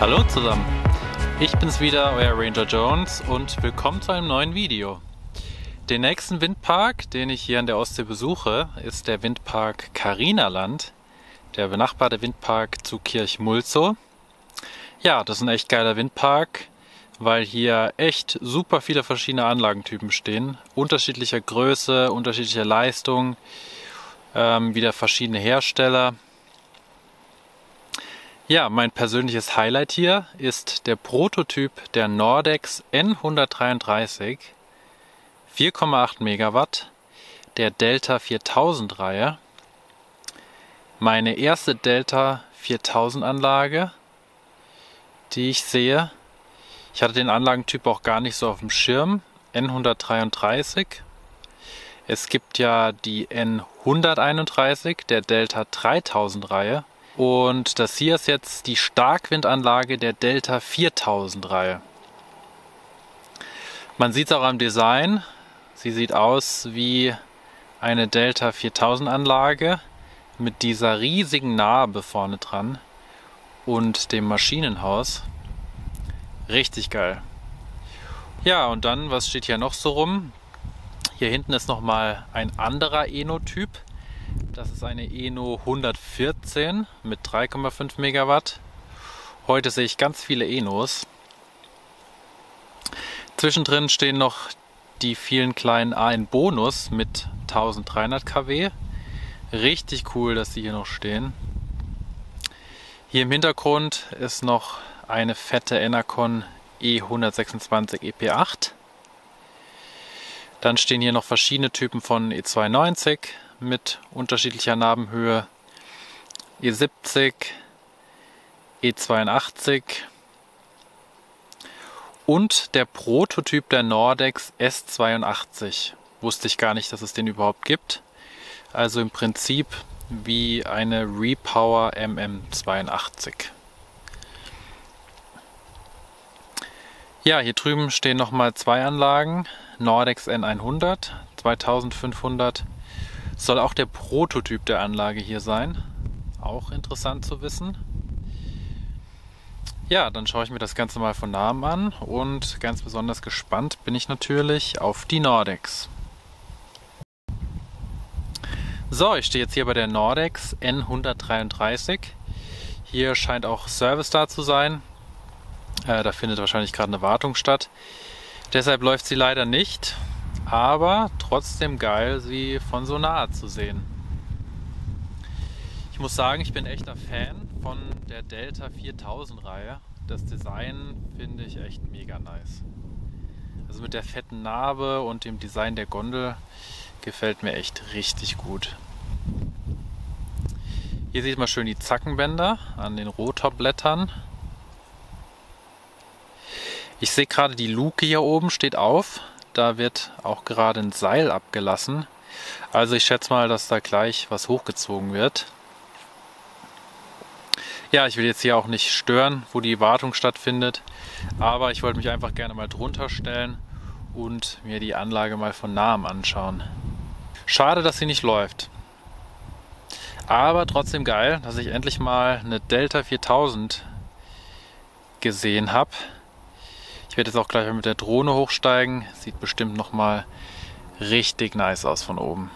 Hallo zusammen, ich bin's wieder, euer Ranger Jones und willkommen zu einem neuen Video. Den nächsten Windpark, den ich hier an der Ostsee besuche, ist der Windpark Carinaland, der benachbarte Windpark zu Kirchmulzow. Ja, das ist ein echt geiler Windpark, weil hier echt super viele verschiedene Anlagentypen stehen, unterschiedlicher Größe, unterschiedlicher Leistung, wieder verschiedene Hersteller. Ja, mein persönliches Highlight hier ist der Prototyp der Nordex N133, 4,8 Megawatt, der Delta 4000 Reihe. Meine erste Delta 4000 Anlage, die ich sehe. Ich hatte den Anlagentyp auch gar nicht so auf dem Schirm, N133. Es gibt ja die N131, der Delta 3000 Reihe. Und das hier ist jetzt die Starkwindanlage der Delta 4000 Reihe. Man sieht es auch am Design. Sie sieht aus wie eine Delta 4000 Anlage mit dieser riesigen Narbe vorne dran und dem Maschinenhaus. Richtig geil. Ja, und dann, was steht hier noch so rum? Hier hinten ist nochmal ein anderer Eno-Typ. Das ist eine Eno 114 mit 3,5 Megawatt. Heute sehe ich ganz viele Enos. Zwischendrin stehen noch die vielen kleinen AN Bonus mit 1300 kW. Richtig cool, dass die hier noch stehen. Hier im Hintergrund ist noch eine fette Enercon E126 EP8. Dann stehen hier noch verschiedene Typen von E92 mit unterschiedlicher Nabenhöhe, E70, E82 und der Prototyp der Nordex S82. Wusste ich gar nicht, dass es den überhaupt gibt. Also im Prinzip wie eine Repower MM82. Ja, hier drüben stehen nochmal zwei Anlagen. Nordex N100, 2500. Soll auch der Prototyp der Anlage hier sein. Auch interessant zu wissen. Ja, dann schaue ich mir das Ganze mal von nahem an und ganz besonders gespannt bin ich natürlich auf die Nordex. So, ich stehe jetzt hier bei der Nordex N133. Hier scheint auch Service da zu sein. Da findet wahrscheinlich gerade eine Wartung statt. Deshalb läuft sie leider nicht. Aber trotzdem geil, sie von so nahe zu sehen. Ich muss sagen, ich bin echter Fan von der Delta 4000 Reihe. Das Design finde ich echt mega nice. Also mit der fetten Narbe und dem Design der Gondel gefällt mir echt richtig gut. Hier sieht man schön die Zackenbänder an den Rotorblättern. Ich sehe gerade, die Luke hier oben steht auf. Da wird auch gerade ein Seil abgelassen. Also ich schätze mal, dass da gleich was hochgezogen wird. Ja, ich will jetzt hier auch nicht stören, wo die Wartung stattfindet. Aber ich wollte mich einfach gerne mal drunter stellen und mir die Anlage mal von nahem anschauen. Schade, dass sie nicht läuft. Aber trotzdem geil, dass ich endlich mal eine Delta 4000 gesehen habe. Ich werde jetzt auch gleich mal mit der Drohne hochsteigen. Sieht bestimmt nochmal richtig nice aus von oben.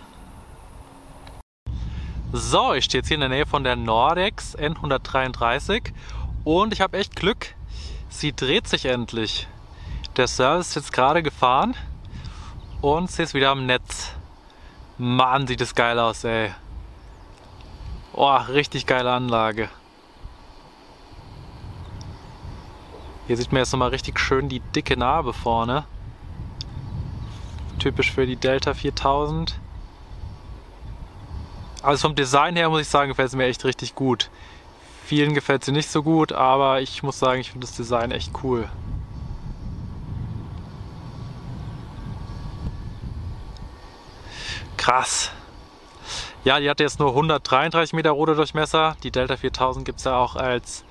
So, ich stehe jetzt hier in der Nähe von der Nordex N133 und ich habe echt Glück. Sie dreht sich endlich. Der Service ist jetzt gerade gefahren und sie ist wieder am Netz. Mann, sieht das geil aus, ey. Oh, richtig geile Anlage. Hier sieht man jetzt nochmal richtig schön die dicke Narbe vorne. Typisch für die Delta 4000. Also vom Design her muss ich sagen, gefällt sie mir echt richtig gut. Vielen gefällt sie nicht so gut, aber ich muss sagen, ich finde das Design echt cool. Krass. Ja, die hat jetzt nur 133 Meter Rotordurchmesser. Die Delta 4000 gibt es ja auch als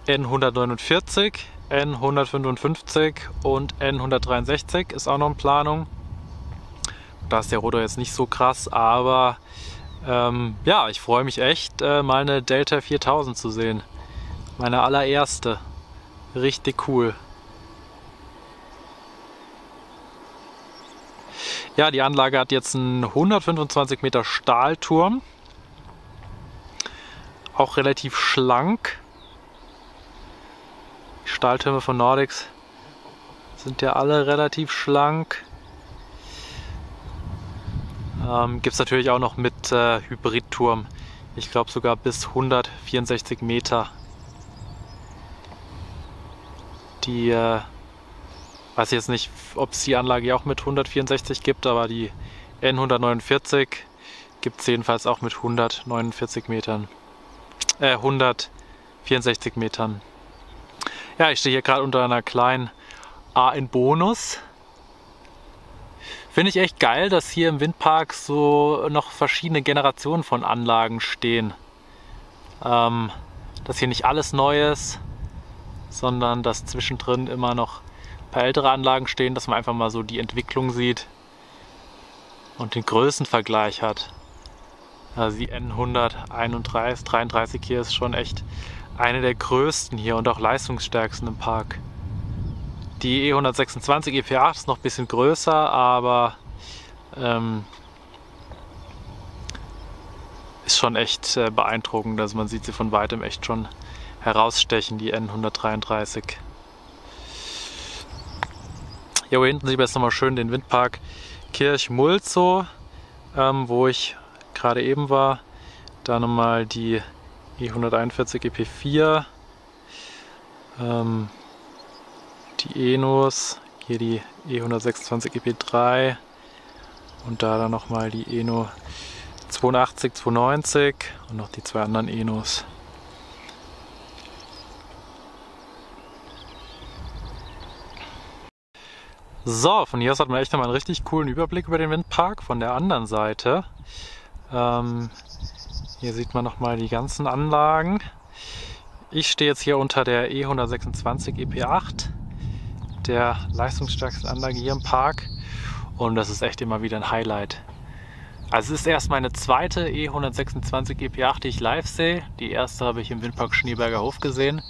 N149. N155 und N163 ist auch noch in Planung. Da ist der Rotor jetzt nicht so krass, aber ja, ich freue mich echt, mal eine Delta 4000 zu sehen. Meine allererste. Richtig cool. Ja, die Anlage hat jetzt einen 125 Meter Stahlturm. Auch relativ schlank. Die Stahltürme von Nordex sind ja alle relativ schlank. Gibt es natürlich auch noch mit Hybridturm. Ich glaube sogar bis 164 Meter. Die, weiß ich jetzt nicht, ob es die Anlage auch mit 164 gibt, aber die N149 gibt es jedenfalls auch mit 149 Metern. 164 Metern. Ja, ich stehe hier gerade unter einer kleinen A in Bonus. Finde ich echt geil, dass hier im Windpark so noch verschiedene Generationen von Anlagen stehen. Dass hier nicht alles neu ist, sondern dass zwischendrin immer noch ein paar ältere Anlagen stehen, dass man einfach mal so die Entwicklung sieht und den Größenvergleich hat. Also die N133 hier ist schon echt eine der größten hier und auch leistungsstärksten im Park. Die E126 EP8 ist noch ein bisschen größer, aber ist schon echt beeindruckend. Also man sieht sie von weitem echt schon herausstechen, die N133. Hier hinten sieht man jetzt nochmal schön den Windpark Kirchmulzow, wo ich gerade eben war. Da nochmal die E141 EP4. Die Enos, hier die E126 EP3 und da dann nochmal die Eno 82, 290 und noch die zwei anderen Enos. So, von hier aus hat man echt nochmal einen richtig coolen Überblick über den Windpark. Von der anderen Seite, hier sieht man nochmal die ganzen Anlagen. Ich stehe jetzt hier unter der E126 EP8. Der leistungsstärksten Anlage hier im Park und das ist echt immer wieder ein Highlight. Also es ist erst meine zweite E126 EP8, die ich live sehe. Die erste habe ich im Windpark Schneeberger Hof gesehen,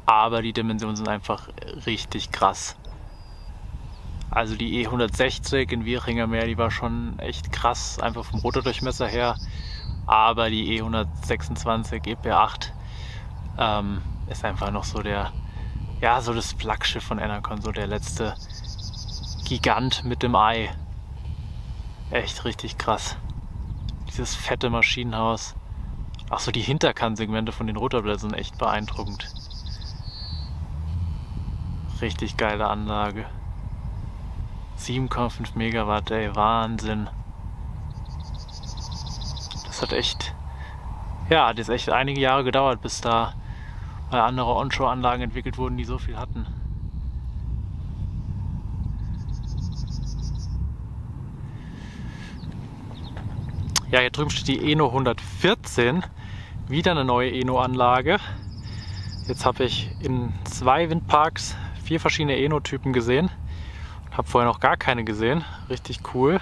aber die Dimensionen sind einfach richtig krass. Also die E160 in Wieringer Meer, die war schon echt krass, einfach vom Rotordurchmesser her, aber die E126 EP8 ist einfach noch so der, ja, so das Flaggschiff von Enercon, so der letzte Gigant mit dem Ei. Echt richtig krass. Dieses fette Maschinenhaus. Auch so die Hinterkantsegmente von den Rotorblättern sind echt beeindruckend. Richtig geile Anlage. 7,5 Megawatt, ey, Wahnsinn. Das hat echt, ja, hat jetzt echt einige Jahre gedauert, bis da weil andere Onshore-Anlagen entwickelt wurden, die so viel hatten. Ja, hier drüben steht die Eno 114, wieder eine neue Eno-Anlage. Jetzt habe ich in 2 Windparks 4 verschiedene Eno-Typen gesehen. Habe vorher noch gar keine gesehen. Richtig cool.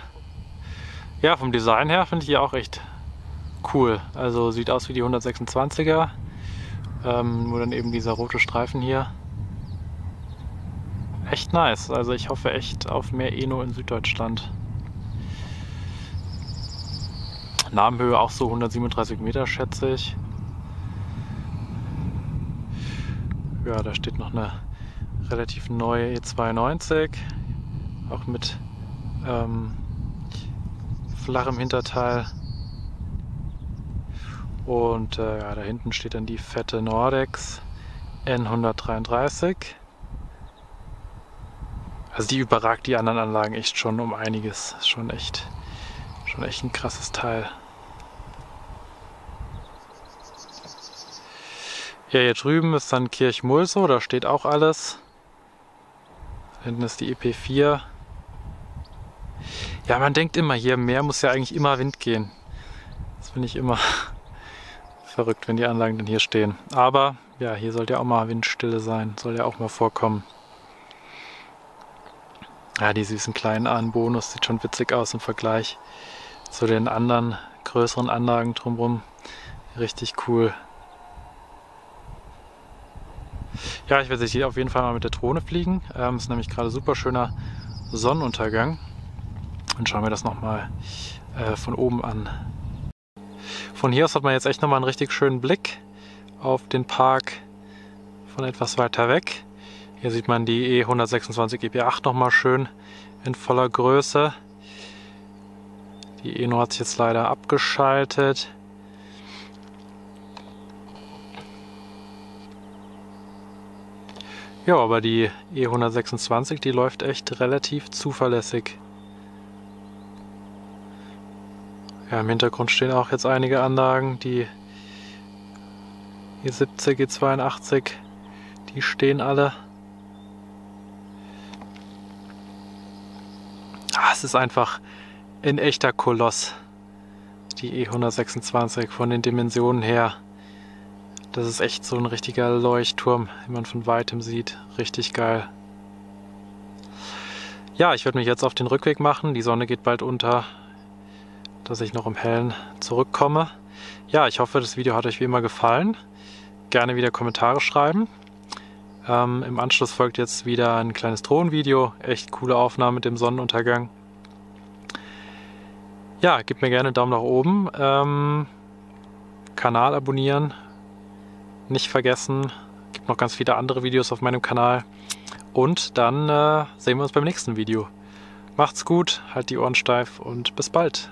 Ja, vom Design her finde ich die auch echt cool. Also sieht aus wie die 126er. Nur dann eben dieser rote Streifen hier. Echt nice. Also ich hoffe echt auf mehr Eno in Süddeutschland. Namenhöhe auch so 137 Meter, schätze ich. Ja, da steht noch eine relativ neue E92. Auch mit flachem Hinterteil. Und ja, da hinten steht dann die fette Nordex N133. Also die überragt die anderen Anlagen echt schon um einiges. Ist schon echt ein krasses Teil. Ja, hier drüben ist dann Kirchmulzow, da steht auch alles. Da hinten ist die EP4. Ja, man denkt immer, hier im Meer muss ja eigentlich immer Wind gehen. Das finde ich immer verrückt, wenn die Anlagen dann hier stehen. Aber ja, hier sollte ja auch mal Windstille sein, soll ja auch mal vorkommen. Ja, die süßen kleinen A-Bonus sieht schon witzig aus im Vergleich zu den anderen größeren Anlagen drumherum. Richtig cool. Ja, ich werde hier auf jeden Fall mal mit der Drohne fliegen. Ist nämlich gerade super schöner Sonnenuntergang. Und schauen wir das nochmal von oben an. Von hier aus hat man jetzt echt nochmal einen richtig schönen Blick auf den Park von etwas weiter weg. Hier sieht man die E126 EP8 nochmal schön in voller Größe. Die E-Nord hat sich jetzt leider abgeschaltet. Ja, aber die E126, die läuft echt relativ zuverlässig. Ja, im Hintergrund stehen auch jetzt einige Anlagen, die E70, E82, die stehen alle. Es ist einfach ein echter Koloss, die E126 von den Dimensionen her. Das ist echt so ein richtiger Leuchtturm, den man von weitem sieht. Richtig geil. Ja, ich werde mich jetzt auf den Rückweg machen. Die Sonne geht bald unter, dass ich noch im Hellen zurückkomme. Ja, ich hoffe, das Video hat euch wie immer gefallen. Gerne wieder Kommentare schreiben. Im Anschluss folgt jetzt wieder ein kleines Drohnenvideo. Echt coole Aufnahme mit dem Sonnenuntergang. Ja, gebt mir gerne einen Daumen nach oben. Kanal abonnieren. Nicht vergessen. Gibt noch ganz viele andere Videos auf meinem Kanal. Und dann sehen wir uns beim nächsten Video. Macht's gut, halt die Ohren steif und bis bald.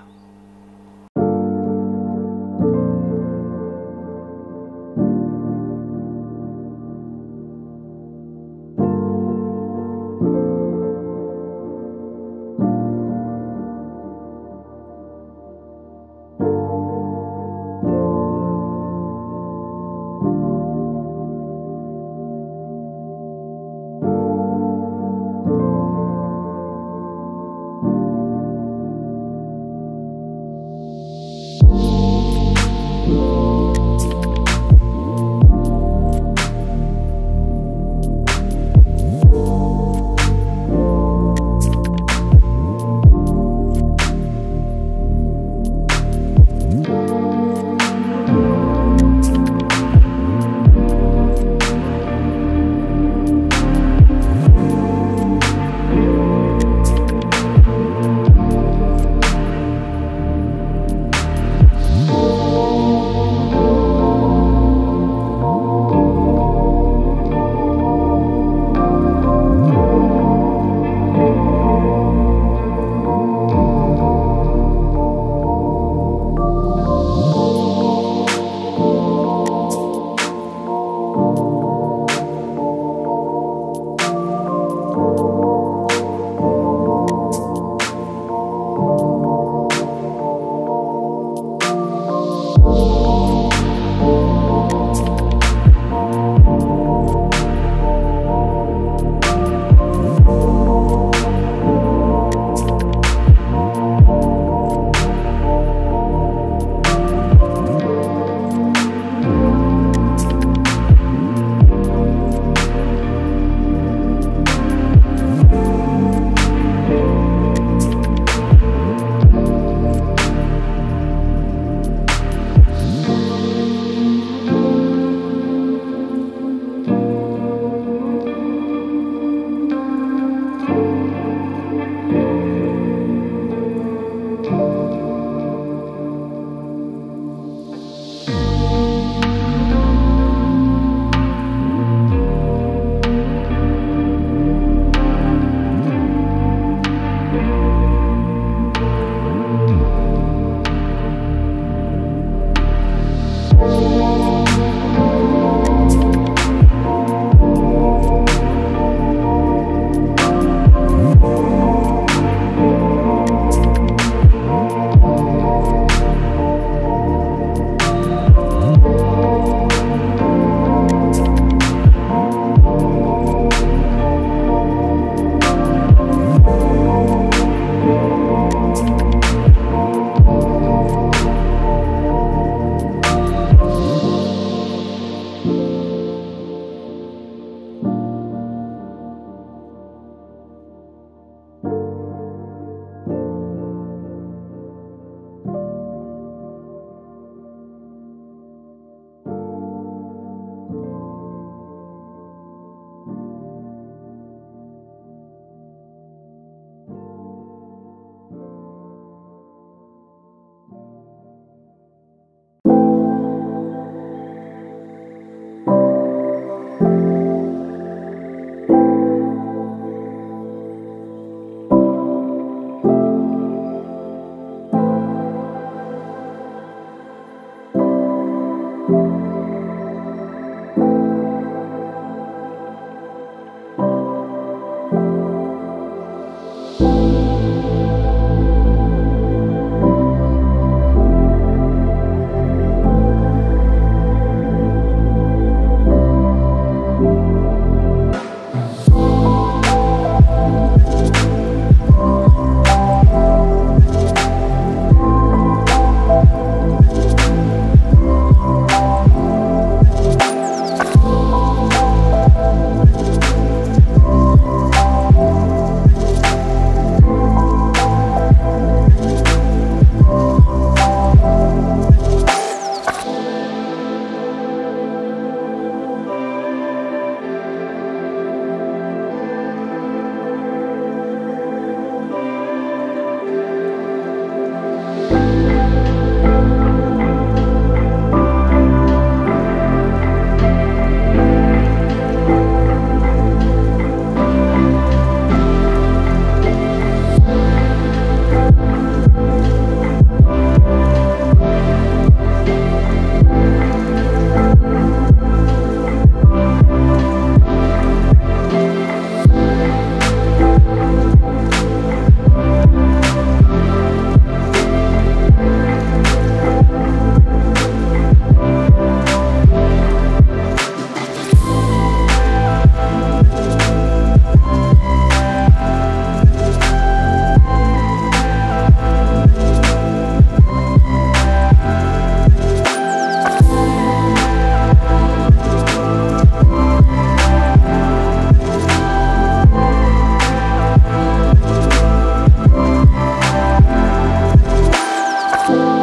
Ciao.